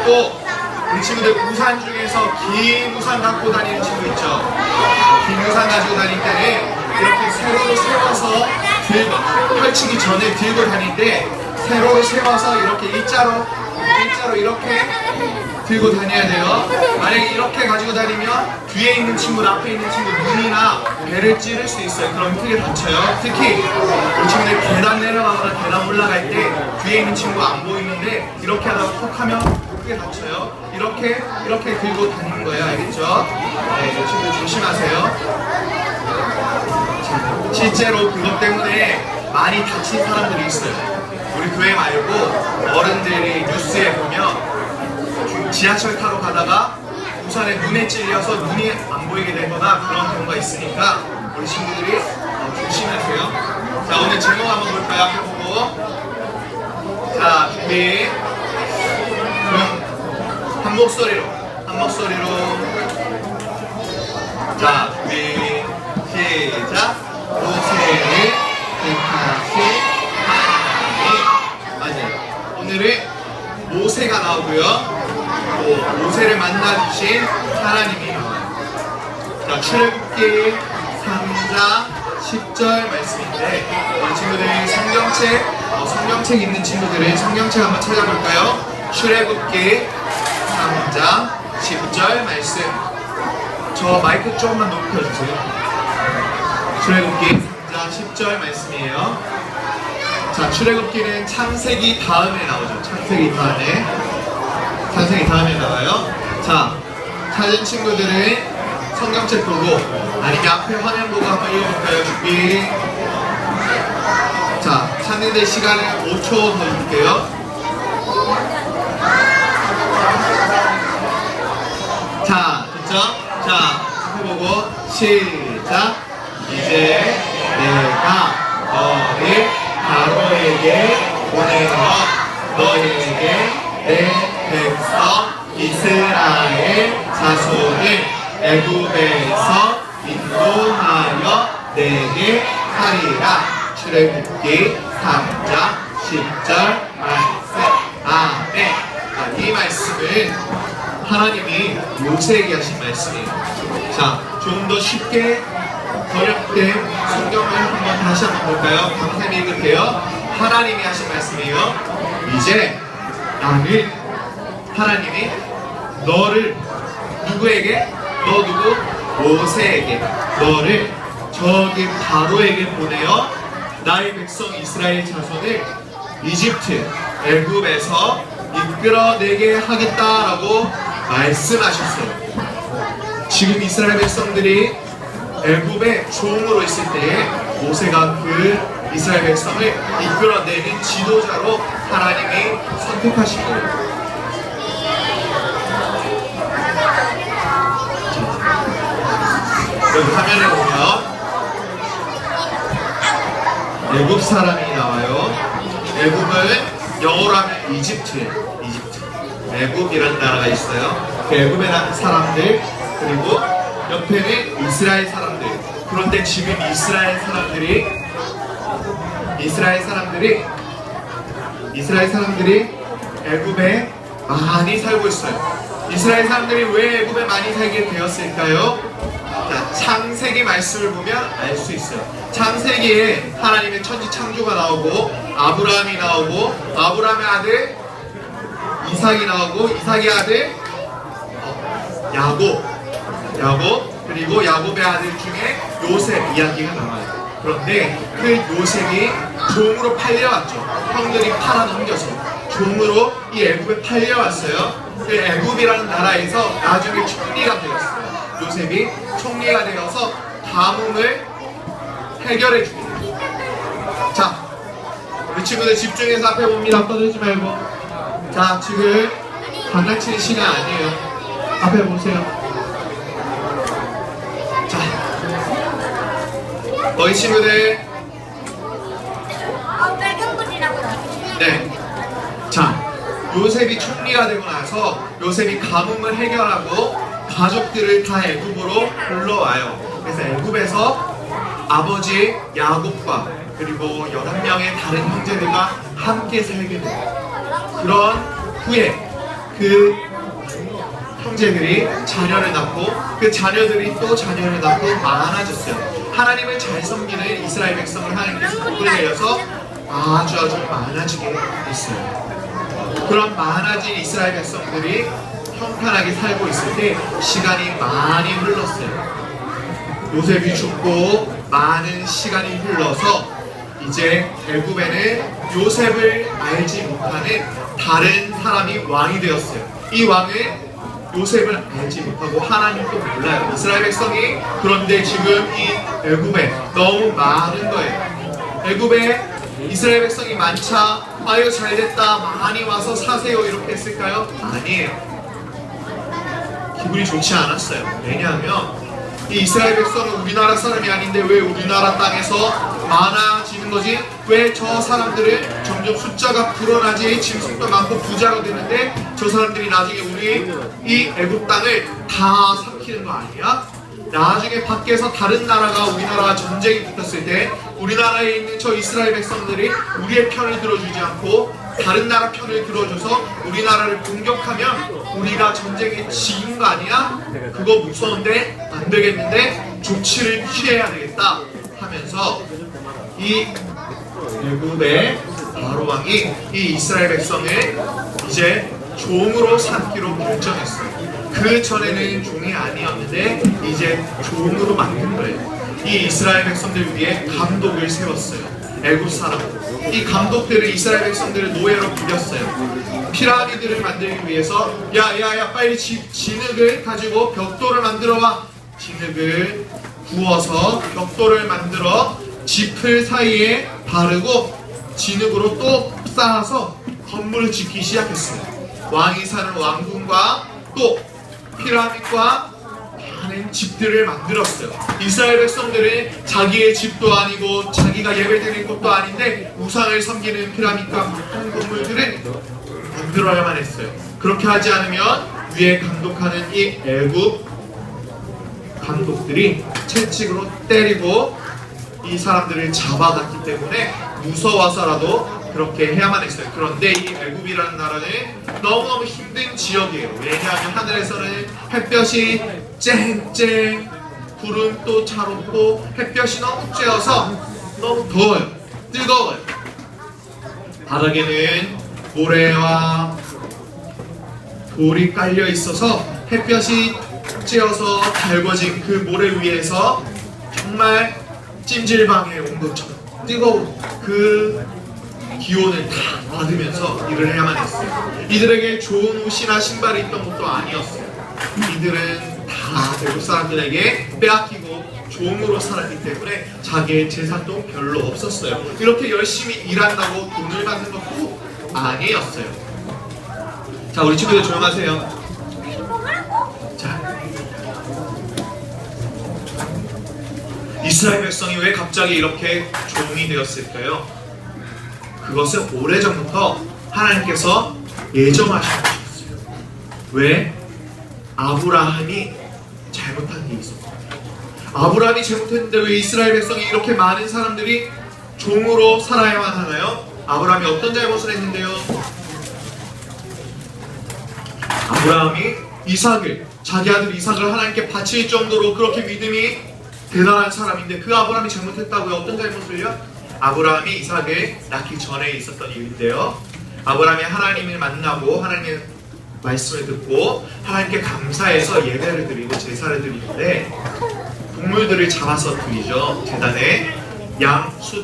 또 우리 친구들 우산 중에서 긴 우산 갖고 다니는 친구 있죠? 긴 우산 가지고 다닐 때는 이렇게 세로로 세워서 들고, 펼치기 전에 들고 다닐 때 세로로 세워서 이렇게 일자로 이렇게 들고 다녀야 돼요. 만약에 이렇게 가지고 다니면 뒤에 있는 친구, 앞에 있는 친구 눈이나 배를 찌를 수 있어요. 그럼 크게 다쳐요. 특히 우리 친구들 계단 내려가거나 계단 올라갈 때 뒤에 있는 친구가 안 보이는데 이렇게 하다가 턱 하면 크게 다쳐요. 이렇게 들고 다니는 거예요. 알겠죠? 네, 우리 친구들 조심하세요. 자, 실제로 그것 때문에 많이 다친 사람들이 있어요. 우리 교회 말고 어른들이 뉴스에 보면 지하철 타러 가다가 우산에 눈에 찔려서 눈이 안 보이게 되거나 그런 경우가 있으니까 우리 친구들이 조심하세요. 자, 오늘 제목 한번 볼까요? 앞에 보고. 자, 준비. 그럼 한 목소리로. 자, 준비. 시작. 모세를 택하신 하나님. 맞아요. 오늘은 모세가 나오고요. 또 모세를 만나주신 하나님이 나와요. 자, 출애굽기 3장 10절 말씀인데 우리 친구들 성경책 있는 친구들은 성경책 한번 찾아볼까요? 출애굽기 3장 10절 말씀. 저 마이크 조금만 높여주세요. 출애굽기 3장 10절 말씀이에요. 자, 출애굽기는 창세기 다음에 나오죠. 창세기 다음에 나와요. 자, 찾은 친구들은 성경책 보고 아니면 앞에 화면 보고 한번 읽어볼까요? 준비. 자, 찾는데 시간을 5초 더 줄게요. 자, 됐죠? 자, 앞에 보고 시작. 이제 내가 너를 바로에게 보내어 너희에게 내 백성 이스라엘 자손을 애굽에서 인도하여 내게 하리라. 출애굽기 3장 10절 말씀. 아멘. 이 말씀은 하나님이 모세에게 하신 말씀이에요. 자, 좀 더 쉽게 번역된 성경을 한번 다시 한번 볼까요? 강쌤이 읽을게요. 하나님이 하신 말씀이에요. 이제 나는 하나님이 너를 누구에게? 너 누구? 모세에게 너를 저기 바로에게 보내어 나의 백성 이스라엘 자손을 이집트 애굽에서 이끌어내게 하겠다라고 말씀하셨어요. 지금 이스라엘 백성들이 애굽의 종으로 있을 때 모세가 그 이스라엘 백성을 이끌어내는 지도자로 하나님이 선택하신 거예요. 여기 화면에 보면 애굽 사람이 나와요. 애굽은 영어로 하면 이집트예요. 애굽이라는 나라가 있어요. 그 애굽의 사람들 그리고 옆에는 이스라엘 사람들. 그런데 지금 이스라엘 사람들이 애굽에 많이 살고 있어요. 이스라엘 사람들이 왜 애굽에 많이 살게 되었을까요? 자, 창세기 말씀을 보면 알 수 있어요. 창세기에 하나님의 천지 창조가 나오고 아브라함이 나오고 아브라함의 아들 이삭이 나오고 이삭의 아들 야곱 그리고 야곱의 아들 중에 요셉 이야기가 나와요. 그런데 그 요셉이 종으로 팔려왔죠. 형들이 팔아넘겨서 종으로 이 애굽에 팔려왔어요. 그 애굽이라는 나라에서 나중에 총리가 되었어요. 요셉이 총리가 되어서 가뭄을 해결해 줍니다. 자, 우리 친구들 집중해서 앞에 봅니다. 떠들지 말고. 자, 지금 장난치는 시간 아니에요. 앞에 보세요. 자, 너희 친구들. 네. 자, 요셉이 총리가 되고 나서 요셉이 가뭄을 해결하고 가족들을 다 애굽으로 불러와요. 그래서 애굽에서 아버지 야곱과 그리고 11명의 다른 형제들과 함께 살게 돼요. 그런 후에 그 형제들이 자녀를 낳고 그 자녀들이 또 자녀를 낳고 많아졌어요. 하나님을 잘 섬기는 이스라엘 백성을 하나님께서 복을 내려서 아주 많아지게 했어요. 그런 많아진 이스라엘 백성들이 평탄하게 살고 있을 때 시간이 많이 흘렀어요. 요셉이 죽고 많은 시간이 흘러서 이제 애굽에는 요셉을 알지 못하는 다른 사람이 왕이 되었어요. 이 왕은 요셉을 알지 못하고 하나님도 몰라요. 이스라엘 백성이. 그런데 지금 이 애굽에 너무 많은 거예요. 애굽에 이스라엘 백성이 많자 아유 잘됐다 많이 와서 사세요 이렇게 했을까요? 아니에요. 기분이 좋지 않았어요. 왜냐하면 이 이스라엘 백성은 우리나라 사람이 아닌데 왜 우리나라 땅에서 많아지는 거지? 왜 저 사람들은 점점 숫자가 불어나지 짐승도 많고 부자가 되는데 저 사람들이 나중에 우리 이 애굽 땅을 다 삼키는 거 아니야? 나중에 밖에서 다른 나라가 우리나라와 전쟁이 붙었을 때 우리나라에 있는 저 이스라엘 백성들이 우리의 편을 들어주지 않고 다른 나라 편을 들어줘서 우리나라를 공격하면 우리가 전쟁에 지는 거 아니야? 그거 무서운데 안 되겠는데 조치를 취해야 되겠다 하면서 이 애굽의 바로 왕이 이 이스라엘 백성을 이제 종으로 삼기로 결정했어요. 그 전에는 종이 아니었는데 이제 종으로 만든 거예요. 이 이스라엘 백성들 위에 감독을 세웠어요. 애굽 사람들. 이 감독들을 이스라엘 백성들을 노예로 부렸어요. 피라미드를 만들기 위해서 야야야 빨리 진흙을 가지고 벽돌을 만들어와. 진흙을 구워서 벽돌을 만들어 지플 사이에 바르고 진흙으로 또 쌓아서 건물을 짓기 시작했어요. 왕이 사는 왕궁과 또 피라미드와 많은 집들을 만들었어요. 이스라엘 백성들은 자기의 집도 아니고 자기가 예배드리는 곳도 아닌데 우상을 섬기는 피라미드와 많은 건물들을 만들어야만 했어요. 그렇게 하지 않으면 위에 감독하는 이 애굽 감독들이 채찍으로 때리고 이 사람들을 잡아갔기 때문에 무서워서라도 그렇게 해야만 했어요. 그런데 이 애굽이라는 나라는 너무너무 힘든 지역이에요. 왜냐하면 하늘에서는 햇볕이 쨍쨍, 구름 또 잘 없고 햇볕이 너무 쬐어서 너무 더워요. 뜨거워요. 바닥에는 모래와 돌이 깔려 있어서 햇볕이 쬐어서 달궈진 그 모래 위에서 정말 찜질방에 온 것처럼 뜨거운 그 기온을 다 받으면서 일을 해야만 했어요. 이들에게 좋은 옷이나 신발이 있던 것도 아니었어요. 이들은 다 애굽 사람들에게 빼앗기고 종으로 살았기 때문에 자기의 재산도 별로 없었어요. 이렇게 열심히 일한다고 돈을 받는 것도 아니었어요. 자, 우리 친구들 조용하세요. 자, 이스라엘 백성이 왜 갑자기 이렇게 종이 되었을까요? 그것은 오래전부터 하나님께서 예정하신 것이었어요. 왜? 아브라함이 잘못한 게 있었거든요. 아브라함이 잘못했는데 왜 이스라엘 백성이 이렇게 많은 사람들이 종으로 살아야만 하나요? 아브라함이 어떤 잘못을 했는데요? 아브라함이 이삭을, 자기 아들 이삭을 하나님께 바칠 정도로 그렇게 믿음이 대단한 사람인데 그 아브라함이 잘못했다고요? 어떤 잘못을요? 아브라함이 이삭을 낳기 전에 있었던 일인데요. 아브라함이 하나님을 만나고 하나님의 말씀을 듣고 하나님께 감사해서 예배를 드리고 제사를 드리는데 동물들을 잡아서 드리죠. 제단에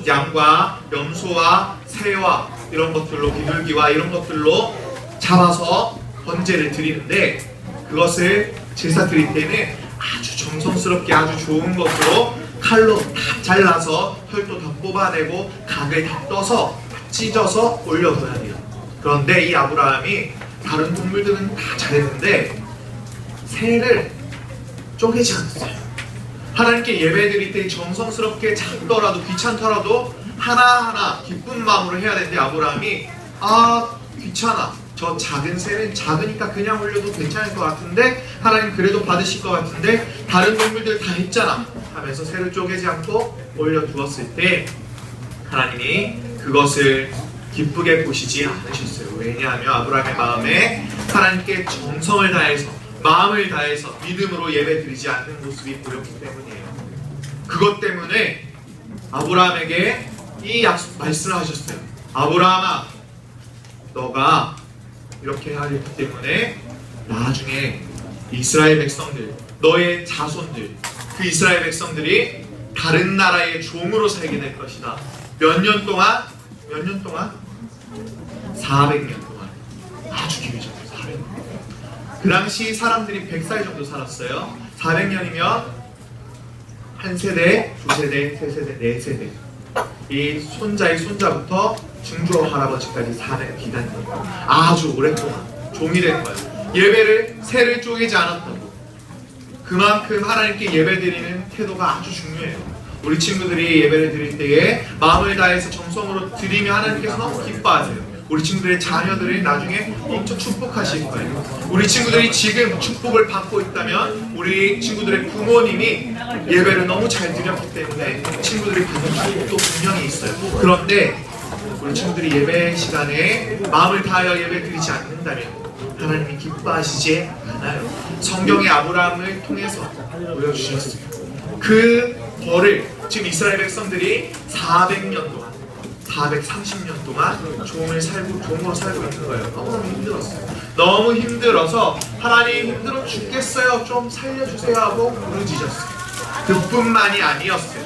양과 염소와 새와 이런 것들로 비둘기와 이런 것들로 잡아서 번제를 드리는데 그것을 제사 드릴 때는 아주 정성스럽게 아주 좋은 것으로 칼로 다 잘라서 혈도 다 뽑아내고 각을 다 떠서 찢어서 올려둬야 돼요. 그런데 이 아브라함이 다른 동물들은 다 잘했는데 새를 쪼개지 않았어요. 하나님께 예배드릴 때 정성스럽게 작더라도 귀찮더라도 하나하나 기쁜 마음으로 해야 되는데 아브라함이 귀찮아. 저 작은 새는 작으니까 그냥 올려도 괜찮을 것 같은데 하나님 그래도 받으실 것 같은데 다른 동물들 다 했잖아 하면서 새를 쪼개지 않고 올려두었을 때 하나님이 그것을 기쁘게 보시지 않으셨어요. 왜냐하면 아브라함의 마음에 하나님께 정성을 다해서 마음을 다해서 믿음으로 예배드리지 않는 모습이 보였기 때문이에요. 그것 때문에 아브라함에게 이 말씀을 하셨어요. 아브라함아, 너가 이렇게 하기 때문에 나중에 이스라엘 백성들, 너의 자손들, 그 이스라엘 백성들이 다른 나라의 종으로 살게 될 것이다. 몇 년 동안? 400년 동안. 아주 길죠. 400년. 그 당시 사람들이 100살 정도 살았어요. 400년이면 한 세대, 두 세대, 세 세대, 네 세대. 이 손자의 손자부터 증조 할아버지까지 사는 기간이에요. 아주 오랫동안 종이 된 거예요. 예배를 세를 쪼개지 않았다고. 그만큼 하나님께 예배드리는 태도가 아주 중요해요. 우리 친구들이 예배를 드릴 때에 마음을 다해서 정성으로 드리면 하나님께서 너무 기뻐하세요. 우리 친구들의 자녀들이 나중에 엄청 축복하실 거예요. 우리 친구들이 지금 축복을 받고 있다면 우리 친구들의 부모님이 예배를 너무 잘 드렸기 때문에 친구들이 받는 축복도 분명히 있어요. 그런데 우리 친구들이 예배 시간에 마음을 다하여 예배 드리지 않는다면 하나님이 기뻐하시지 않아요. 성경의 아브라함을 통해서 보여주셨어요. 그 벌을 지금 이스라엘 백성들이 400년 동안 430년 동안 종으로 살고 있는 거예요. 너무 힘들었어요. 너무 힘들어서 하나님 힘들어 죽겠어요. 좀 살려주세요 하고 부르짖었어요. 그뿐만이 아니었어요.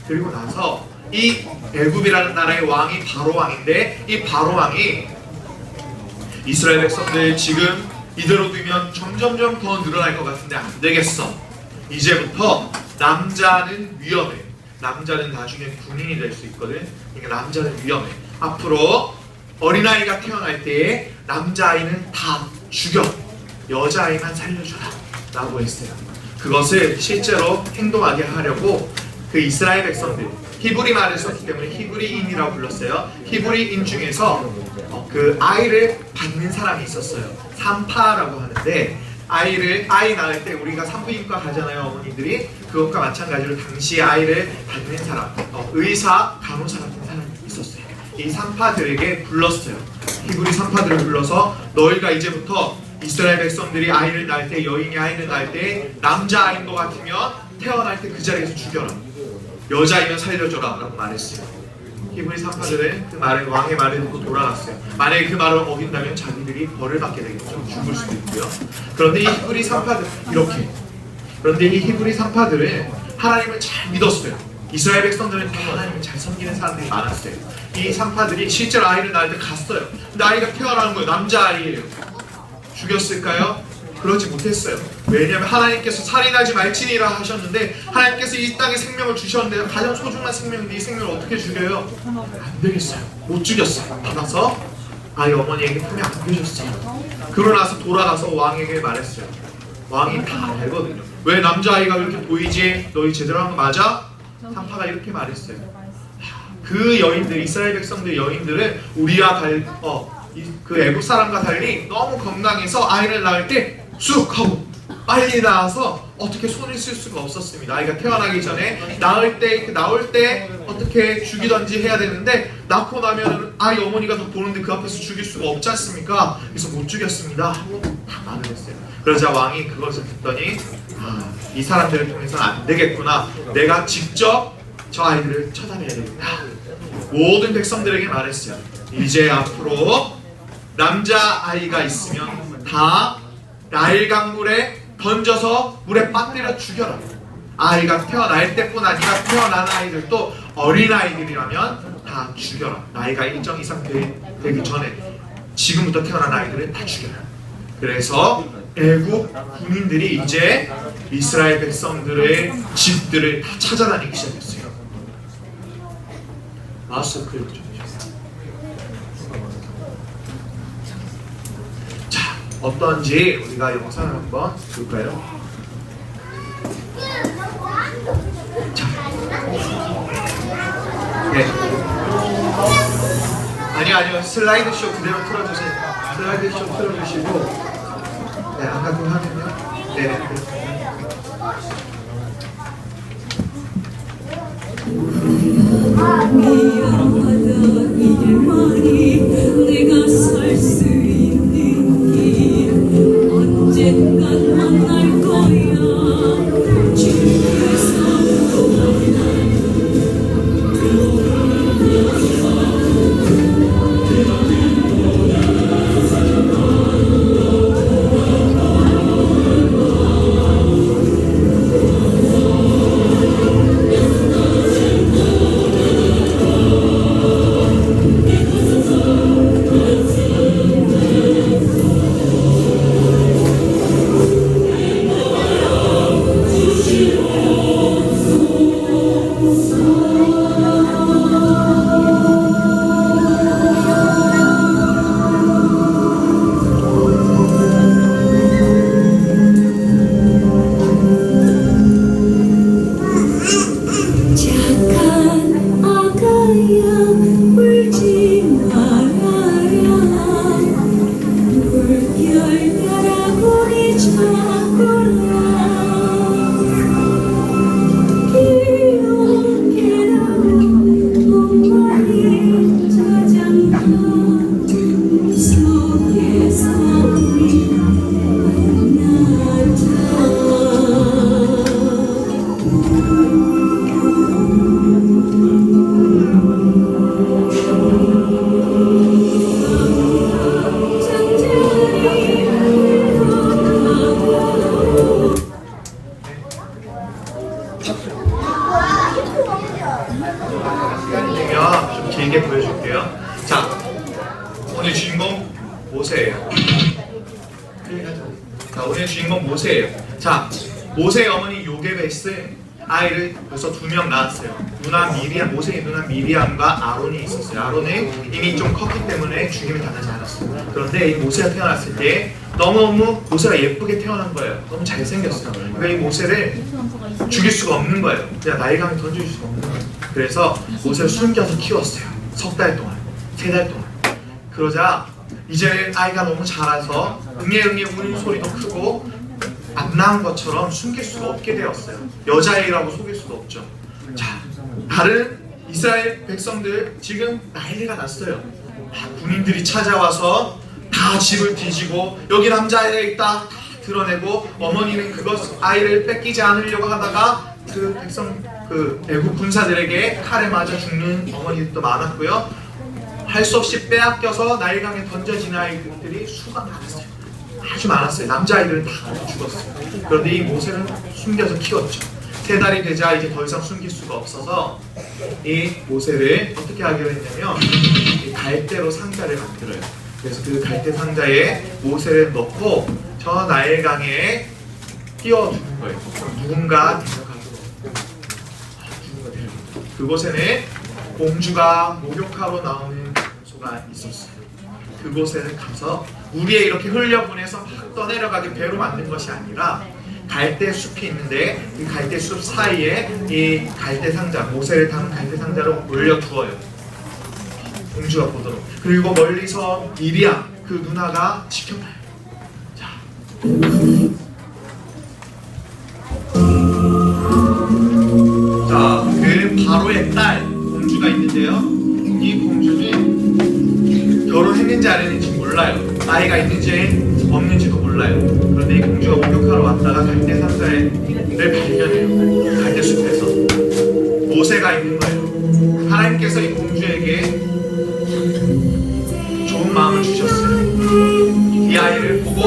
그리고 나서 이 애굽이라는 나라의 왕이 바로 왕인데 이 바로 왕이 이스라엘 백성들 지금 이대로 두면 점점점 더 늘어날 것 같은데 안 되겠어. 이제부터 남자는 위험해. 남자는 나중에 군인이 될 수 있거든. 그러니까 남자는 위험해. 앞으로 어린아이가 태어날 때에 남자아이는 다 죽여. 여자아이만 살려주라 라고 했어요. 그것을 실제로 행동하게 하려고 그 이스라엘 백성들, 히브리 말을 썼기 때문에 히브리인이라고 불렀어요. 히브리인 중에서 그 아이를 받는 사람이 있었어요. 산파라고 하는데 아이 낳을 때 우리가 산부인과 가잖아요. 어머니들이. 그것과 마찬가지로 당시에 아이를 받는 사람, 의사, 간호사 같은 사람이 있었어요. 이 산파들에게 불렀어요. 히브리 산파들을 불러서 너희가 이제부터 이스라엘 백성들이 아이를 낳을 때, 여인이 아이를 낳을 때 남자아이인 것 같으면 태어날 때 그 자리에서 죽여라. 여자이면 살려줘라 라고 말했어요. 히브리 산파들은 그 말을, 왕의 말을 듣고 돌아갔어요. 만약에 그 말을 어긴다면 자기들이 벌을 받게 되겠죠. 죽을 수도 있고요. 그런데 이 히브리 산파들 이렇게. 그런데 이 히브리 산파들은 하나님을 잘 믿었어요. 이스라엘 백성들은 다 하나님을 잘 섬기는 사람들이 많았어요. 이 산파들이 실제로 아이를 낳을 때 갔어요. 근데 아이가 태어나는 거예요. 남자아이예요. 죽였을까요? 그러지 못했어요. 왜냐하면 하나님께서 살인하지 말지니라 하셨는데 하나님께서 이 땅에 생명을 주셨는데 가장 소중한 생명인데 이 생명을 어떻게 죽여요? 안 되겠어요. 못 죽였어요. 받아서 아이 어머니에게 품에 안겨줬어요. 그러고 나서 돌아가서 왕에게 말했어요. 왕이 다 알거든요. 왜 남자아이가 이렇게 보이지? 너희 제대로 한 거 맞아? 산파가 이렇게 말했어요. 그 여인들, 이스라엘 백성들 여인들은 우리와 그 애국 사람과 달리 너무 건강해서 아이를 낳을 때 쑥 하고 빨리 낳아서 어떻게 손을 쓸 수가 없었습니다. 아이가 태어나기 전에 나올 때 어떻게 죽이던지 해야 되는데 낳고 나면 아이 어머니가 더 보는데 그 앞에서 죽일 수가 없지 않습니까? 그래서 못 죽였습니다 하고 다 말을 했어요. 그러자 왕이 그것을 듣더니 이 사람들을 통해서는 안 되겠구나. 내가 직접 저 아이들을 쳐다내야 되겠다. 모든 백성들에게 말했어요. 이제 앞으로 남자아이가 있으면 다 나일 강물에 던져서 물에 빠뜨려 죽여라. 아이가 태어날 때뿐 아니라 태어난 아이들도 어린아이들이라면 다 죽여라. 나이가 일정 이상 되기 전에 지금부터 태어난 아이들은 다 죽여라. 그래서 애국 군인들이 이제 이스라엘 백성들의 집들을 다 찾아다니기 시작했어요. 마우스 클릭 좀 해주세요. 자, 어떤지 우리가 영상을 한번 볼까요? 자, 네. 아니요. 슬라이드 쇼 그대로 틀어주세요. 슬라이드 쇼 틀어주시고, 네, 아까 그 화면요. 네. 미안하다 이 말이 내가 살 수 있는 길 오늘 주인공 모세예요. 자, 오늘 주인공 모세예요. 자, 모세의 어머니 요게베스 아이를 벌써 2명 낳았어요. 모세의 누나 미리암과 아론이 있었어요. 아론은 이미 좀 컸기 때문에 주님을 닮지 않았어요. 그런데 이 모세가 태어났을 때 너무 모세가 예쁘게 태어난 거예요. 너무 잘생겼어요. 그러니까 이 모세를 죽일 수가 없는 거예요. 그냥 나일강에 던져줄 수가 없는 거예요. 그래서 모세를 숨겨서 키웠어요. 3달 동안, 3달 동안. 그러자 이제는 아이가 너무 자라서 응애응애 우는 소리도 크고 안 낳은 것처럼 숨길 수가 없게 되었어요. 여자애라고 속일 수도 없죠. 자, 다른 이스라엘 백성들 지금 난리가 났어요. 군인들이 찾아와서 다 집을 뒤지고 여기 남자애가 있다 다 드러내고, 어머니는 그것 아이를 뺏기지 않으려고 하다가 그 애국 군사들에게 칼에 맞아 죽는 어머니들도 많았고요. 할 수 없이 빼앗겨서 나일강에 던져진 아이들이 수가 많았어요. 아주 많았어요. 남자아이들은 다 죽었어요. 그런데 이 모세는 숨겨서 키웠죠. 3달이 되자 이제 더 이상 숨길 수가 없어서 이 모세를 어떻게 하기로 했냐면 이 갈대로 상자를 만들어요. 그래서 그 갈대 상자에 모세를 넣고 저 나일강에 띄워두는 거예요. 누군가 데려가도록. 그곳에는 공주가 목욕하러 나오는 장소가 있었어요. 그곳에는 가서 물 위에 이렇게 흘려보내서 막 떠내려가게 배로 만든 것이 아니라 갈대 숲이 있는데 이 갈대 숲 사이에 이 갈대 상자, 모세를 담은 갈대 상자를 올려두어요. 공주가 보도록. 그리고 멀리서 미리암, 그 누나가 지켜봐요. 자, 그 바로의 딸 공주가 있는데요. 이 공주는 결혼했는지 안 했는지 몰라요. 아이가 있는지 없는지도 몰라요. 그런데 이 공주가 목욕하러 왔다가 갈대 상자를 발견해요. 갈대 숲에서 모세가 있는 거예요. 하나님께서 이 공주에게 좋은 마음을 주셨어요. 이 아이를 보고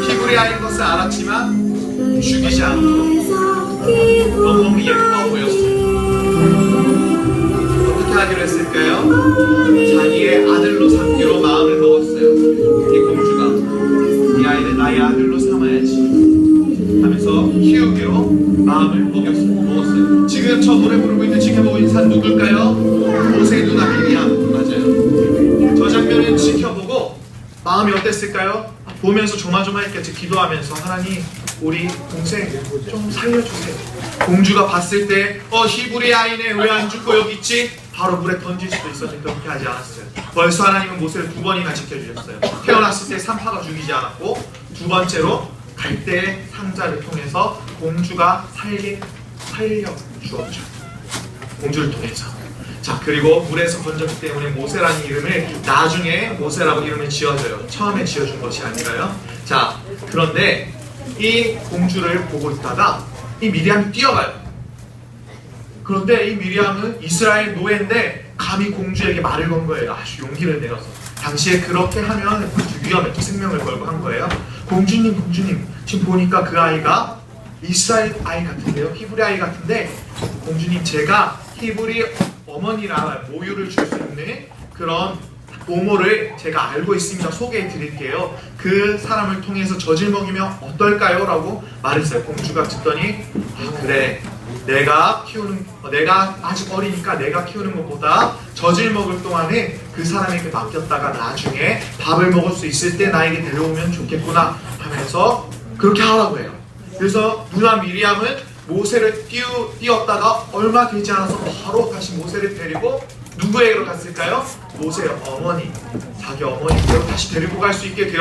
히브리 아이인 것을 알았지만 죽이지 않도록 너무너무 예뻐 보였어요. 어떻게 하기로 했을까요? 자기의 아들로 삼기로 마음을 먹었어요. 이 공주가 이 아이를 나의 아들로 삼아야지 하면서 키우기로 마음을 먹었어요. 지금 저 노래 부르고 있는 지켜보고 있는 사람 누굴까요? 모세의 누나 미리암. 맞아요. 저 장면을 지켜보고 마음이 어땠을까요? 보면서 조마조마했겠지. 기도하면서 하나님 우리 동생 좀 살려주세요. 공주가 봤을 때 히브리 아이네 왜 안 죽고 여기 있지? 바로 물에 던질 수도 있었는데 그렇게 하지 않았어요. 벌써 하나님은 모세를 2번이나 지켜주셨어요. 태어났을 때 산파가 죽이지 않았고, 2번째로 갈대 상자를 통해서 공주가 살려주었죠. 공주를 통해서. 자, 그리고 물에서 건졌기 때문에 모세라는 이름을 나중에 모세라고 이름을 지어줘요. 처음에 지어준 것이 아니라요. 자, 그런데 이 공주를 보고 있다가 이 미리암이 뛰어가요. 그런데 이 미리암은 이스라엘 노예인데 감히 공주에게 말을 건 거예요. 아주 용기를 내어서. 당시에 그렇게 하면 아주 위험했죠. 생명을 걸고 한 거예요. 공주님 지금 보니까 그 아이가 이스라엘 아이 같은데요. 히브리 아이 같은데 공주님 제가 히브리 어머니라 모유를 줄 수 있는 그런 모모를 제가 알고 있습니다. 소개해 드릴게요. 그 사람을 통해서 젖을 먹이면 어떨까요? 라고 말했어요. 공주가 듣더니 그래, 내가 아직 어리니까 내가 키우는 것보다 젖을 먹을 동안에 그 사람에게 맡겼다가 나중에 밥을 먹을 수 있을 때 나에게 데려오면 좋겠구나 하면서 그렇게 하라고 해요. 그래서 누나 미리암은 모세를 띄웠다가 얼마 되지 않아서 바로 다시 모세를 데리고 누구에게로 갔을까요? 모세의 어머니, 자기 어머니께로 다시 데리고 갈 수 있게 되었습니다.